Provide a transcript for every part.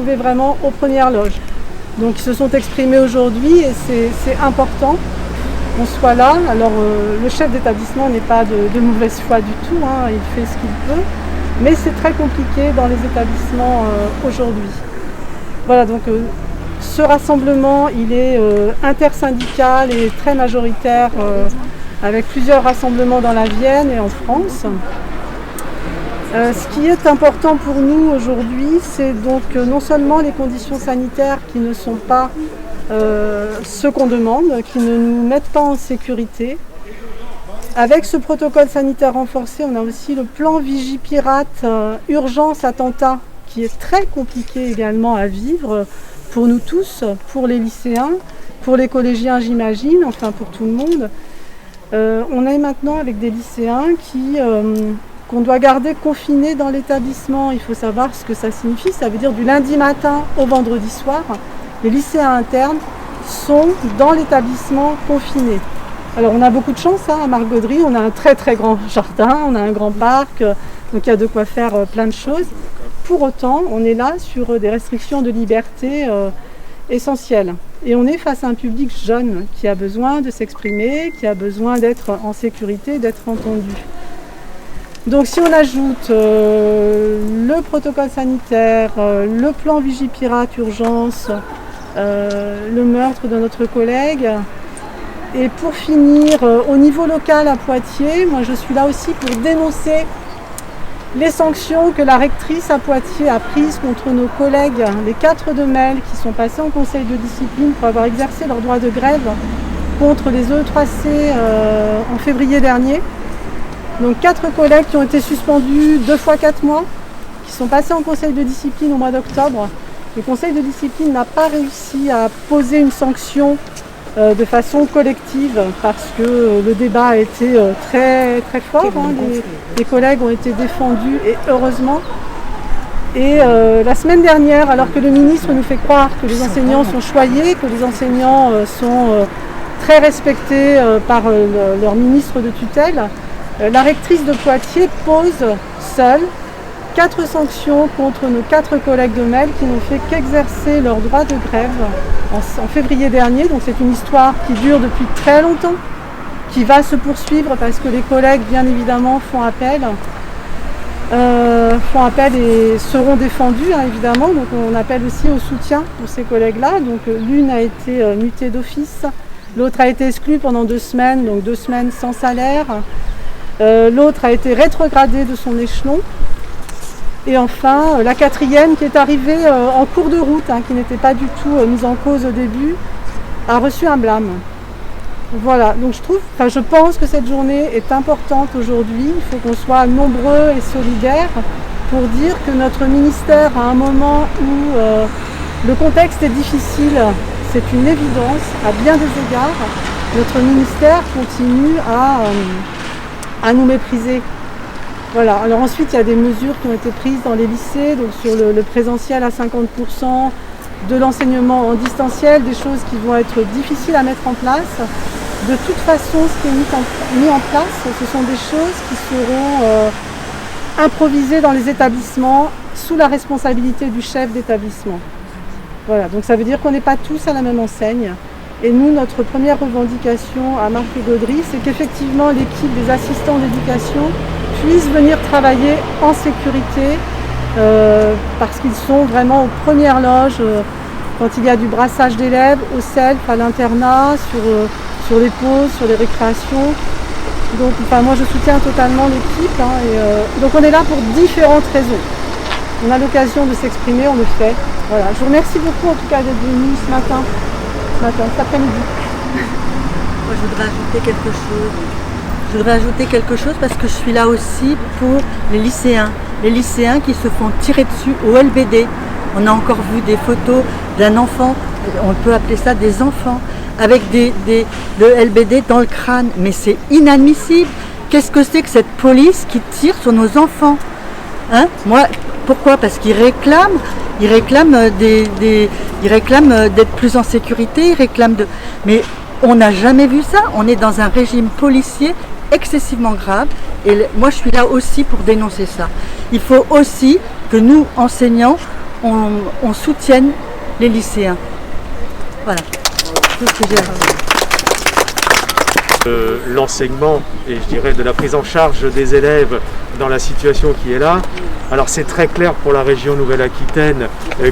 retrouver vraiment aux premières loges. Donc ils se sont exprimés aujourd'hui et c'est important qu'on soit là. Alors le chef d'établissement n'est pas de mauvaise foi du tout, hein, il fait ce qu'il peut, mais c'est très compliqué dans les établissements aujourd'hui. Voilà, donc ce rassemblement, il est intersyndical et très majoritaire, avec plusieurs rassemblements dans la Vienne et en France. Ce qui est important pour nous aujourd'hui, c'est donc non seulement les conditions sanitaires qui ne sont pas ce qu'on demande, qui ne nous mettent pas en sécurité. Avec ce protocole sanitaire renforcé, on a aussi le plan Vigipirate urgence attentat, qui est très compliqué également à vivre pour nous tous, pour les lycéens, pour les collégiens j'imagine, enfin pour tout le monde. On est maintenant avec des lycéens qu'on doit garder confinés dans l'établissement. Il faut savoir ce que ça signifie. Ça veut dire du lundi matin au vendredi soir, les lycéens internes sont dans l'établissement confinés. Alors on a beaucoup de chance à Marc-Gaudry, on a un très très grand jardin, on a un grand parc, donc il y a de quoi faire plein de choses. Pour autant, on est là sur des restrictions de liberté essentielles. Et on est face à un public jeune qui a besoin de s'exprimer, qui a besoin d'être en sécurité, d'être entendu. Donc si on ajoute le protocole sanitaire, le plan Vigipirate urgence, le meurtre de notre collègue, et pour finir, au niveau local à Poitiers, moi je suis là aussi pour dénoncer les sanctions que la rectrice à Poitiers a prises contre nos collègues, les 4 de Mel qui sont passés en conseil de discipline pour avoir exercé leur droit de grève contre les E3C en février dernier. Donc 4 collègues qui ont été suspendus 2 fois 4 mois, qui sont passés en conseil de discipline au mois d'octobre. Le conseil de discipline n'a pas réussi à poser une sanction de façon collective parce que le débat a été très très fort. Les collègues ont été défendus et heureusement. Et la semaine dernière, alors que le ministre nous fait croire que les enseignants sont choyés, que les enseignants sont très respectés par leur ministre de tutelle, la rectrice de Poitiers pose seule 4 sanctions contre nos 4 collègues de Mel qui n'ont fait qu'exercer leur droit de grève en février dernier. Donc c'est une histoire qui dure depuis très longtemps, qui va se poursuivre parce que les collègues bien évidemment font appel et seront défendus hein, évidemment. Donc on appelle aussi au soutien pour ces collègues-là. Donc l'une a été mutée d'office, l'autre a été exclue pendant 2 semaines, donc 2 semaines sans salaire. L'autre a été rétrogradée de son échelon. Et enfin, la 4e qui est arrivée en cours de route, hein, qui n'était pas du tout mise en cause au début, a reçu un blâme. Voilà, donc je pense que cette journée est importante aujourd'hui. Il faut qu'on soit nombreux et solidaires pour dire que notre ministère, à un moment où le contexte est difficile, c'est une évidence, à bien des égards, notre ministère continue à nous mépriser. Voilà. Alors ensuite, il y a des mesures qui ont été prises dans les lycées, donc sur le présentiel à 50%, de l'enseignement en distanciel, des choses qui vont être difficiles à mettre en place. De toute façon, ce qui est mis en place, ce sont des choses qui seront improvisées dans les établissements sous la responsabilité du chef d'établissement. Voilà, donc ça veut dire qu'on n'est pas tous à la même enseigne. Et nous, notre première revendication à Marc-Gaudry, c'est qu'effectivement l'équipe des assistants d'éducation puissent venir travailler en sécurité parce qu'ils sont vraiment aux premières loges quand il y a du brassage d'élèves, au self, à l'internat, sur les pauses, sur les récréations. Donc moi je soutiens totalement l'équipe donc on est là pour différentes raisons. On a l'occasion de s'exprimer, on le fait. Voilà. Je vous remercie beaucoup en tout cas d'être venu cet après-midi. Moi, je voudrais ajouter quelque chose parce que je suis là aussi pour les lycéens qui se font tirer dessus au LBD. On a encore vu des photos d'un enfant, on peut appeler ça des enfants, avec le LBD dans le crâne. Mais c'est inadmissible. Qu'est-ce que c'est que cette police qui tire sur nos enfants hein? Moi, pourquoi? Parce qu'ils réclament d'être plus en sécurité, mais on n'a jamais vu ça. On est dans un régime policier excessivement grave et moi je suis là aussi pour dénoncer ça. Il faut aussi que nous, enseignants, on soutienne les lycéens. Voilà. Tout ce que j'ai à dire. L'enseignement et je dirais de la prise en charge des élèves dans la situation qui est là. Alors c'est très clair pour la région Nouvelle-Aquitaine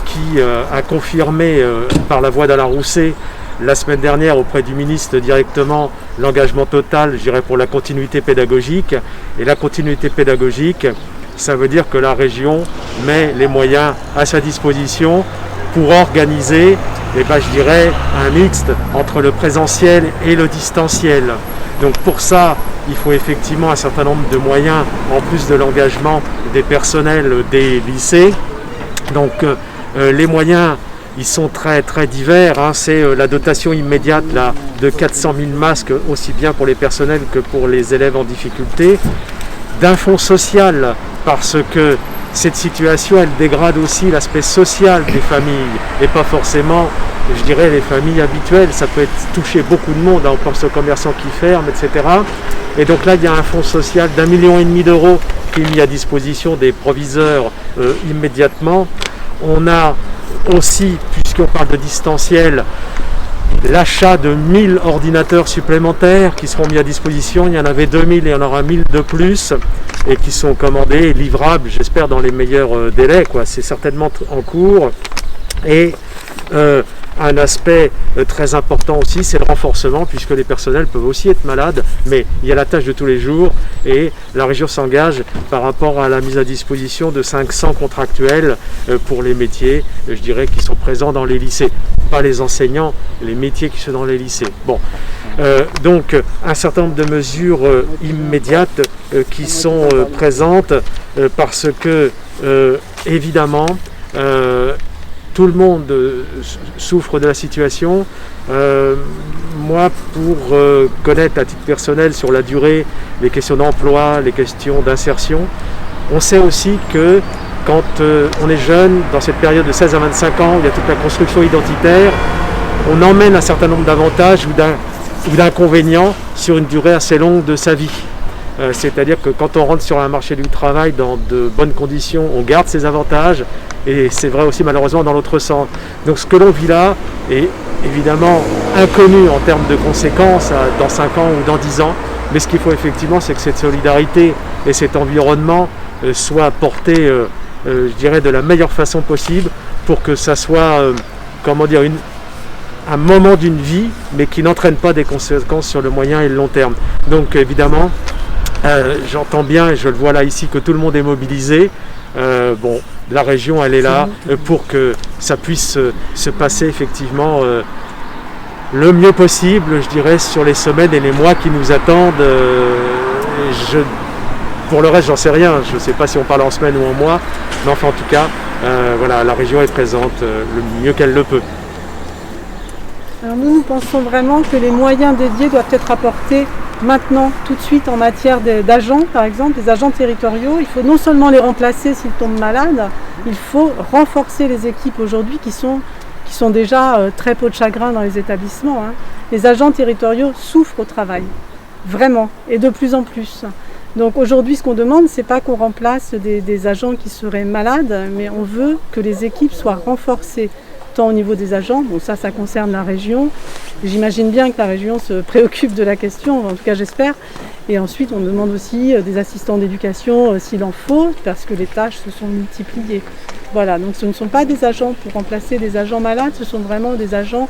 qui a confirmé par la voix d'Alain Rousset la semaine dernière auprès du ministre directement l'engagement total, je dirais, pour la continuité pédagogique. Et la continuité pédagogique, ça veut dire que la région met les moyens à sa disposition pour organiser, je dirais, un mixte entre le présentiel et le distanciel. Donc pour ça, il faut effectivement un certain nombre de moyens, en plus de l'engagement des personnels des lycées. Donc les moyens, ils sont très très divers. C'est la dotation immédiate là, de 400 000 masques, aussi bien pour les personnels que pour les élèves en difficulté. D'un fonds social, parce que cette situation, elle dégrade aussi l'aspect social des familles, et pas forcément, je dirais, les familles habituelles. Ça peut toucher beaucoup de monde, on pense aux commerçants qui ferment, etc. Et donc là, il y a un fonds social d'1,5 million d'euros qui est mis à disposition des proviseurs immédiatement. On a aussi, puisqu'on parle de distanciel, l'achat de 1000 ordinateurs supplémentaires qui seront mis à disposition. Il y en avait 2000 et il y en aura 1000 de plus et qui sont commandés et livrables, j'espère, dans les meilleurs délais. C'est certainement en cours. Et un aspect très important aussi, c'est le renforcement, puisque les personnels peuvent aussi être malades, mais il y a la tâche de tous les jours et la région s'engage par rapport à la mise à disposition de 500 contractuels pour les métiers, je dirais, qui sont présents dans les lycées. Pas les enseignants, les métiers qui sont dans les lycées. Donc un certain nombre de mesures immédiates qui sont présentes parce que évidemment tout le monde souffre de la situation. Moi, pour connaître à titre personnel sur la durée les questions d'emploi, les questions d'insertion, on sait aussi que quand on est jeune, dans cette période de 16 à 25 ans, où il y a toute la construction identitaire, on emmène un certain nombre d'avantages ou d'inconvénients sur une durée assez longue de sa vie. C'est-à-dire que quand on rentre sur un marché du travail dans de bonnes conditions, on garde ses avantages, et c'est vrai aussi malheureusement dans l'autre sens. Donc ce que l'on vit là est évidemment inconnu en termes de conséquences dans 5 ans ou dans 10 ans, mais ce qu'il faut effectivement, c'est que cette solidarité et cet environnement soient portés, je dirais, de la meilleure façon possible pour que ça soit, un moment d'une vie, mais qui n'entraîne pas des conséquences sur le moyen et le long terme. Donc évidemment, j'entends bien, et je le vois là ici, que tout le monde est mobilisé. La région, elle est là pour que ça puisse se passer effectivement le mieux possible, je dirais, sur les semaines et les mois qui nous attendent. Pour le reste, j'en sais rien. Je ne sais pas si on parle en semaine ou en mois, mais enfin, en tout cas, la région est présente le mieux qu'elle le peut. Alors nous pensons vraiment que les moyens dédiés doivent être apportés maintenant, tout de suite, en matière d'agents, par exemple, des agents territoriaux. Il faut non seulement les remplacer s'ils tombent malades, il faut renforcer les équipes aujourd'hui qui sont déjà très peau de chagrin dans les établissements. Les agents territoriaux souffrent au travail, vraiment, et de plus en plus. Donc aujourd'hui, ce qu'on demande, c'est pas qu'on remplace des agents qui seraient malades, mais on veut que les équipes soient renforcées, tant au niveau des agents, ça concerne la région. J'imagine bien que la région se préoccupe de la question, en tout cas j'espère. Et ensuite, on demande aussi des assistants d'éducation s'il en faut, parce que les tâches se sont multipliées. Voilà, donc ce ne sont pas des agents pour remplacer des agents malades, ce sont vraiment des agents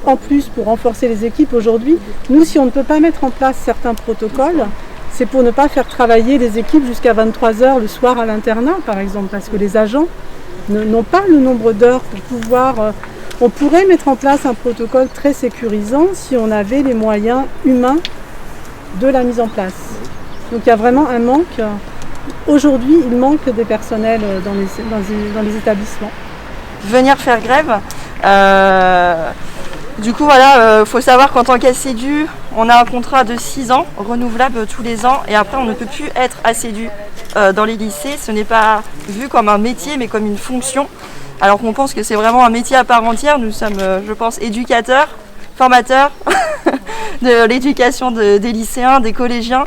en plus pour renforcer les équipes. Aujourd'hui, nous, si on ne peut pas mettre en place certains protocoles, c'est pour ne pas faire travailler les équipes jusqu'à 23h le soir à l'internat, par exemple, parce que les agents n'ont pas le nombre d'heures pour pouvoir... On pourrait mettre en place un protocole très sécurisant si on avait les moyens humains de la mise en place. Donc il y a vraiment un manque. Aujourd'hui, il manque des personnels dans les établissements. Venir faire grève, faut savoir qu'en tant qu'assédu, on a un contrat de 6 ans, renouvelable tous les ans, et après on ne peut plus être assédu dans les lycées. Ce n'est pas vu comme un métier, mais comme une fonction. Alors qu'on pense que c'est vraiment un métier à part entière. Nous sommes, je pense, éducateurs, formateurs de l'éducation des lycéens, des collégiens.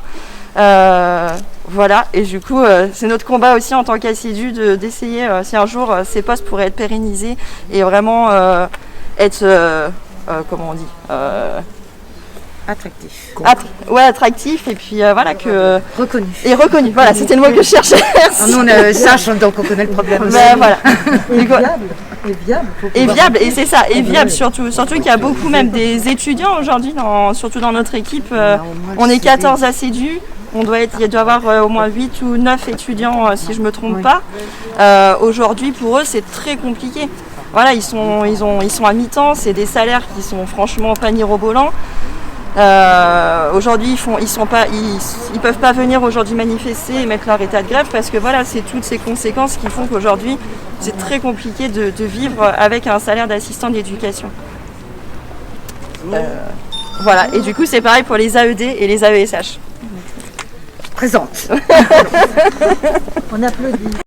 Voilà, et du coup, c'est notre combat aussi en tant qu'assidus d'essayer, si un jour ces postes pourraient être pérennisés et vraiment être, comment on dit, Attractif. attractif, et puis voilà, Reconnu. et reconnu, voilà, c'était le mot que je cherchais. Ah, nous, on sache, donc on connaît le problème aussi. Ben, voilà. Et viable. Et viable. Et viable, et c'est ça, et viable surtout qu'il y a beaucoup même des étudiants aujourd'hui, surtout dans notre équipe, on est 14 assidus, il doit y avoir au moins 8 ou 9 étudiants si je ne me trompe pas. Aujourd'hui pour eux c'est très compliqué. Voilà, ils sont à mi-temps, c'est des salaires qui sont franchement pas mirobolants. Aujourd'hui ils peuvent pas venir aujourd'hui manifester et mettre leur état de grève parce que voilà, c'est toutes ces conséquences qui font qu'aujourd'hui c'est très compliqué de vivre avec un salaire d'assistant d'éducation. Voilà, et du coup c'est pareil pour les AED et les AESH. Présente. On applaudit.